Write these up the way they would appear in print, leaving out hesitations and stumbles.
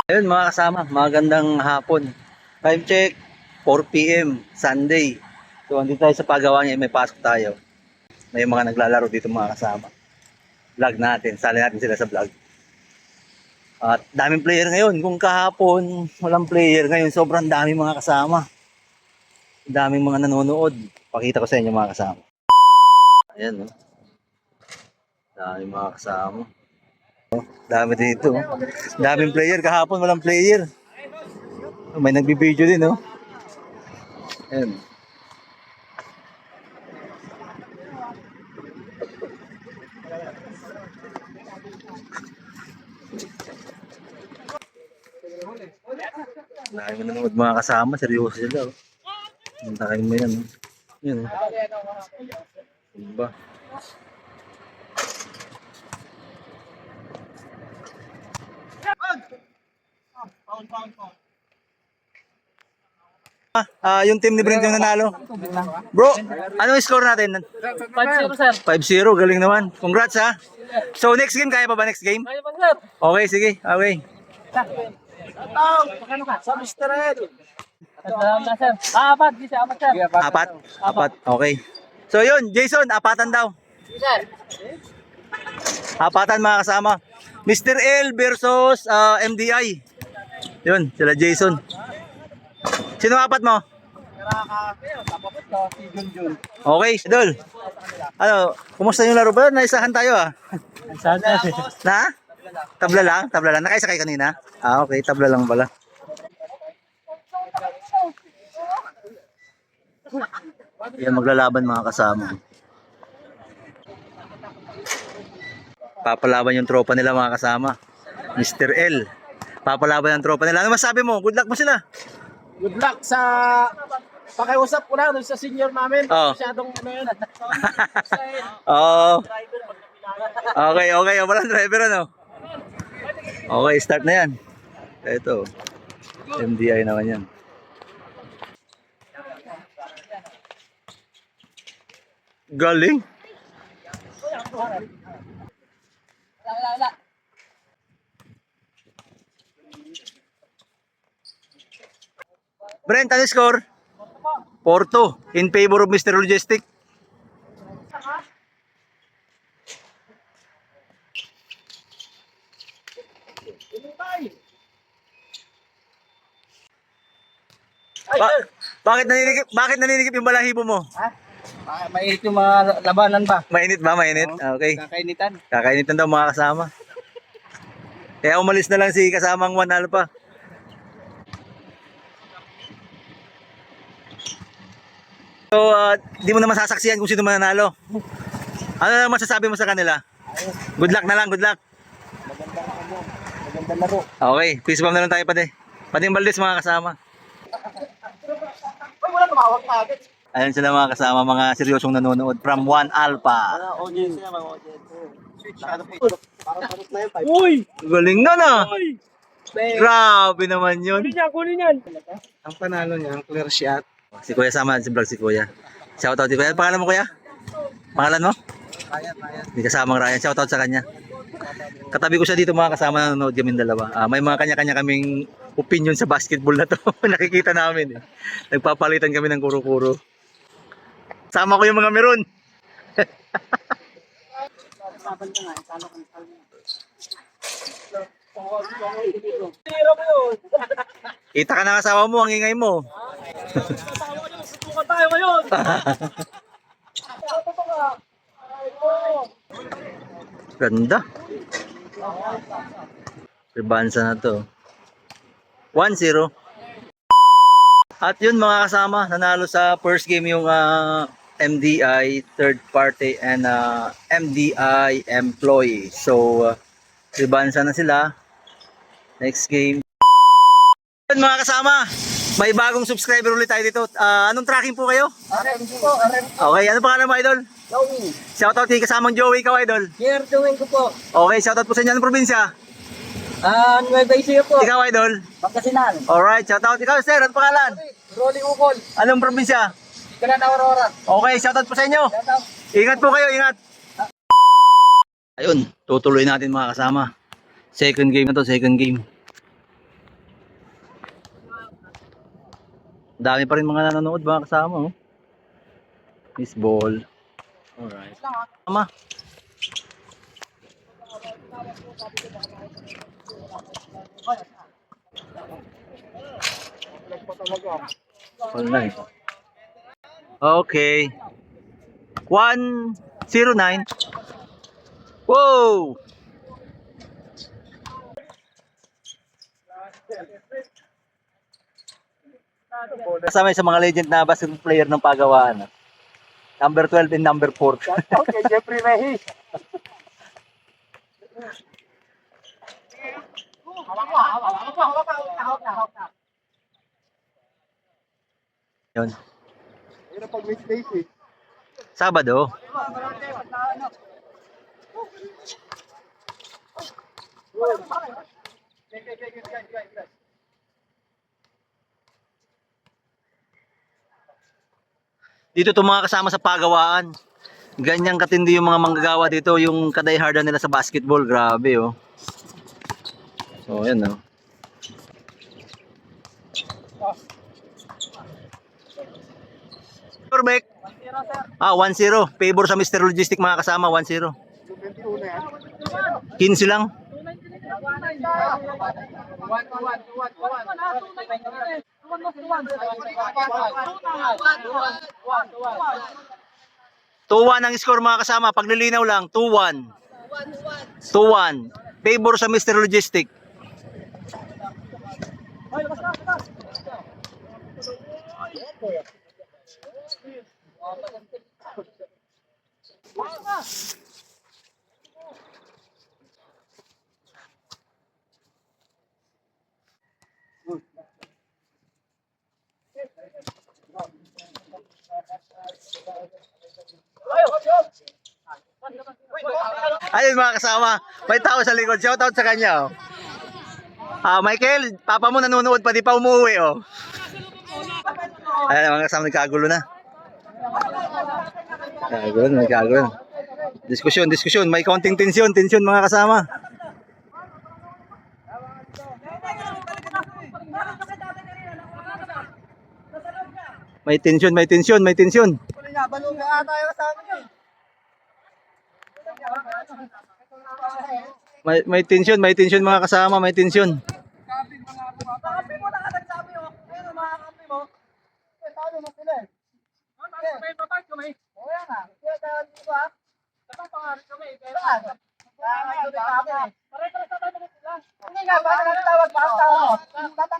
Ayun mga kasama, magandang hapon. Time check, 4 PM, Sunday. So andito tayo sa pagawa niya, may pasok tayo. May mga naglalaro dito mga kasama. Vlog natin, sali natin sila sa vlog. At daming player ngayon. Kung kahapon walang player, ngayon sobrang dami mga kasama. Daming mga nanonood. Pakita ko sa inyo mga kasama. Ayan, no? Daming mga kasama. Dami dito. Daming player. Kahapon walang player. May nagbibideo din, no? Ayan. Dami nanonood mga kasama. Seryoso sila, oh. Hintayin mo yan, oh. Yan, oh. Diba? Yung team ni Brent yung nanalo. Bro, ano yung score natin? 5-0 sir. 5-0, galing naman. Congrats ha. So next game, kaya pa ba next game? Kaya pa sir. Okay, sige. Okay. Sa Mr. Ed. Na sir. Apat, di siya apat sir. Apat? Apat, okay. So yun, Jason, apatan daw. Sir. Apatan mga kasama. Mr. L versus MDI. Yun, sila Jason. Sino apat mo? Okay, Idol. Ano, kumusta yung laro ba? Naisahan tayo ah. Sana. Na? Tabla lang? Tabla lang. Nakaisa kayo kanina? Ah, okay. Tabla lang pala. Yan, maglalaban mga kasama. Papalaban yung tropa nila mga kasama. Mr. L. Papalaban yung tropa nila. Ano masabi mo? Good luck mo sila. Good luck sa pakiusap ko lang sa senior namin. Oh. Masyadong ano yun. Oo. Okay, okay. Walang driver ano? Okay, start na yan. Ito. MDI naman yan. Galing. Brent, ano score? 4-2 in favor of Mr. Logistic. Bakit naninikip yung balahibo mo? Ha? Mainit yung mga labanan ba? Mainit ba? Mainit? Okay. Kakainitan. Kakainitan daw mga kasama. Kaya umalis na lang si kasamang 1 Alpha. So, di mo na masasaksihan kung sino mananalo. Ano na masasabi mo sa kanila? Good luck na lang, good luck. Magandang laro. Okay, peace bomb na lang tayo pati. Pati yung Valdez mga kasama. Ay, wala tumawag na agad. Ayan sila mga kasama, mga seryosong nanonood from 1 Alpha. Audience na, mga audience. Uy! Galing na na! Uy! Grabe naman yun. Kunin yan. Ang panalo niya, ang clear shot. Si Kuya sama si vlog si Kuya. Shoutout si Kuya. Pangalan mo Kuya? Pangalan mo? Ryan. May kasamang Ryan. Shoutout sa kanya. Katabi ko siya dito mga kasama na nanonood kami dalawa. May mga kanya-kanya kaming opinion sa basketball na to. Nakikita namin. Nagpapalitan kami ng kuro-kuro. Sama ko yung mga meron. Kita ka ng asawa mo, ang ingay mo. Sutukan tayo ngayon. Ganda. Ribansa na to. 1-0. At yun mga kasama, nanalo sa first game yung MDI third party and MDI employee. So, ribansa na sila. Next game. Yun mga kasama, may bagong subscriber ulit tayo dito. Anong tracking po kayo? Okay, ano pangalan mo, Idol? Joey. Shoutout kay kasamang Joey, ikaw, Idol. Here doing ko po. Okay, shoutout po sa inyo. Anong probinsya? Nueva Ecija po. Ikaw, Idol. Pagkasinan. Alright, shoutout. Ikaw, sir. Ano pangalan? Rolling Ukol. Anong probinsya? Kalan Aurora. Okay, shoutout po sa inyo. Ingat po kayo, ingat. Ayun, tutuloy natin mga kasama. Second game na to, second game. Dami pa rin mga nanonood mga kasama. Oh. Miss ball. Alright. Tama. Online. Okay. 109. Wow! Kasama sa mga legend na basketball player ng Pagawaan. Number 12 and number 4. Okay, Jeffrey Reyes. Yun. Yun ang pag-miss days eh. Sabado. Dito to mga kasama sa Pagawaan. Ganyang katindi yung mga manggagawa dito, yung kadayhardan nila sa basketball. Grabe oh. So ayan oh. Correct. 1-0. Favor sa Mr. Logistic mga kasama, 1-0. 15 lang. Tuwan ang score mga kasama, paglilinaw lang, 2-1. 2-1. Favor sa Mr. Logistic. Ayun mga kasama, may tao sa likod. Shoutout sa kanya. Oh. Michael, papa mo nanonood pa, di pa umuwi. Oh. Ayun mga kasama, nagkagulo na. Nagkagulo. Diskusyon. May konting tensyon mga kasama. May tensyon. May tensyon mga kasama, may tensyon.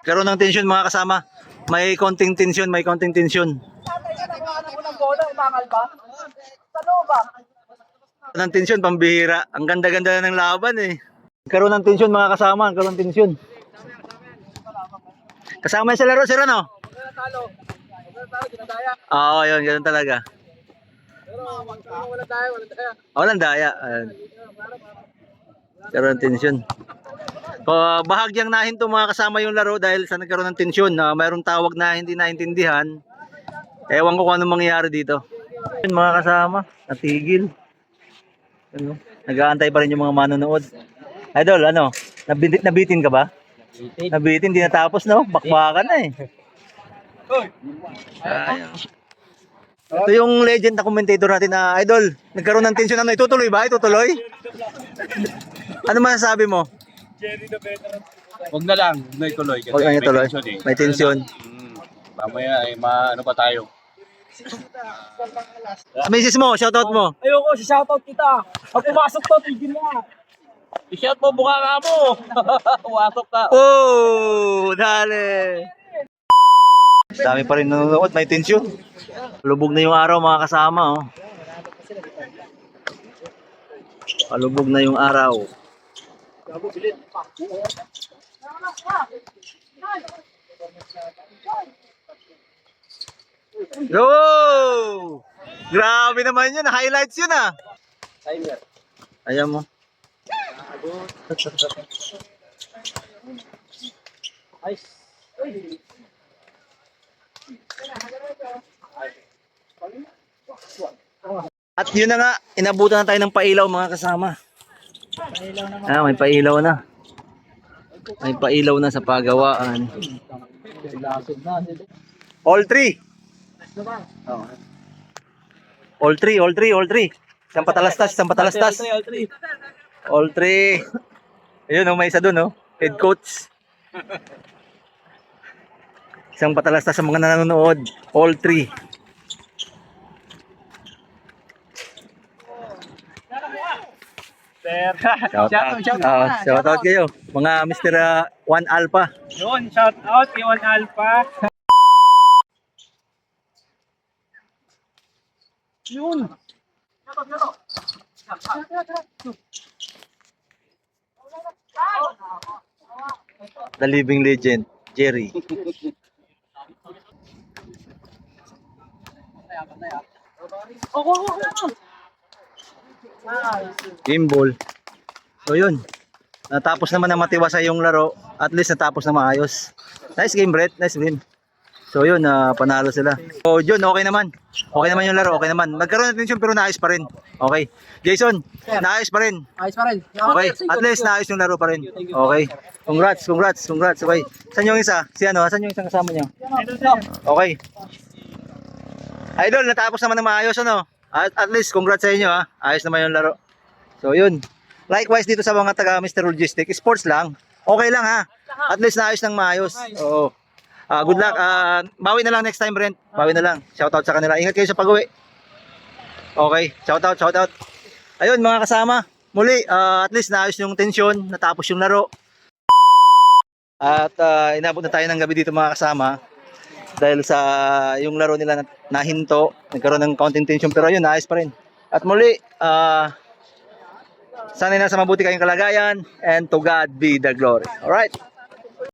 Karoon ng tensyon mga kasama. May konting tensyon. Ng tensyon, pambihira. Ang ganda-ganda ng laban eh. Karoon ng tensyon mga kasama, Kasama yung sa laro, sir ano? Oo, yun, ganun talaga. Walang daya. Karoon ng tensyon. Bahagyang nahinto mga kasama yung laro dahil sa nagkaroon ng tensyon. Mayroong tawag na hindi naintindihan. Ewan ko kung anong mangyayari dito. Yun mga kasama, natigil. Ano? Nag-aantay pa rin yung mga manonood. Idol, ano? Nabitin ka ba? Nabitin, di natapos, no? Bakbakan na eh. Ito yung legend na commentator natin na Idol. Nagkaroon ng tensyon, ano? Itutuloy ba? Itutuloy? Ano masasabi mo? Huwag na lang, huwag na ituloy. Kasi Huwag na ituloy. May tensyon. Mamaya ay ano pa tayo. Misis mo, shoutout mo. Ayoko, shoutout kita. Pag pumasok to, tigil na. I-shout mo, buka ka mo! Wasok ka! Oh, dali. Dami pa rin nanonood, may tensyon. Palubog na yung araw mga kasama, oh. Palubog na yung araw. Go! Grabe naman yun, highlights yun ah. Ayan mo. At yun na nga, inabutan na tayo ng pailaw mga kasama. May pailaw na. May pailaw na sa pagawaan. All three. All three. Isang patalastas. All three. Ayun, may isa dun, head coach. Isang patalastas sa mga nanonood. All three. Shout out kayo. Mga Mr. One Alpha. Yun, shout out kay One Alpha. Yun. The living legend, Jerry. Game ball. So yun. Natapos naman na matiwasay yung laro. At least natapos na maayos. Nice game, Brett. Nice win. So yun, panalo sila. So yun, okay naman. Okay naman yung laro, okay naman. Nagkaroon ng tension pero naayos pa rin. Okay. Jason, naayos pa rin. Ayos pa rin. Okay. At least naayos yung laro pa rin. Okay. Congrats. Okay. Saan yung isa? Saan yung isang kasama niyo? Okay. Idol, natapos naman na maayos, At least, congrats sa inyo, Ayos naman yung laro. So, yun. Likewise dito sa mga taga Mr. Logistic, sports lang. Okay lang, At least naayos ng maayos. Oo. Good luck. Bawi na lang next time, Brent. Bawi na lang. Shoutout sa kanila. Ingat kayo sa pag-uwi. Okay. Shoutout. Ayun, mga kasama. Muli, at least naayos yung tensyon. Natapos yung laro. At inabot na tayo ng gabi dito, mga kasama. Dahil sa yung laro nila nahinto, nagkaroon ng counting tension, pero yun, naayos pa rin. At muli, sana'y nasa mabuti kayong kalagayan, and to God be the glory. Alright?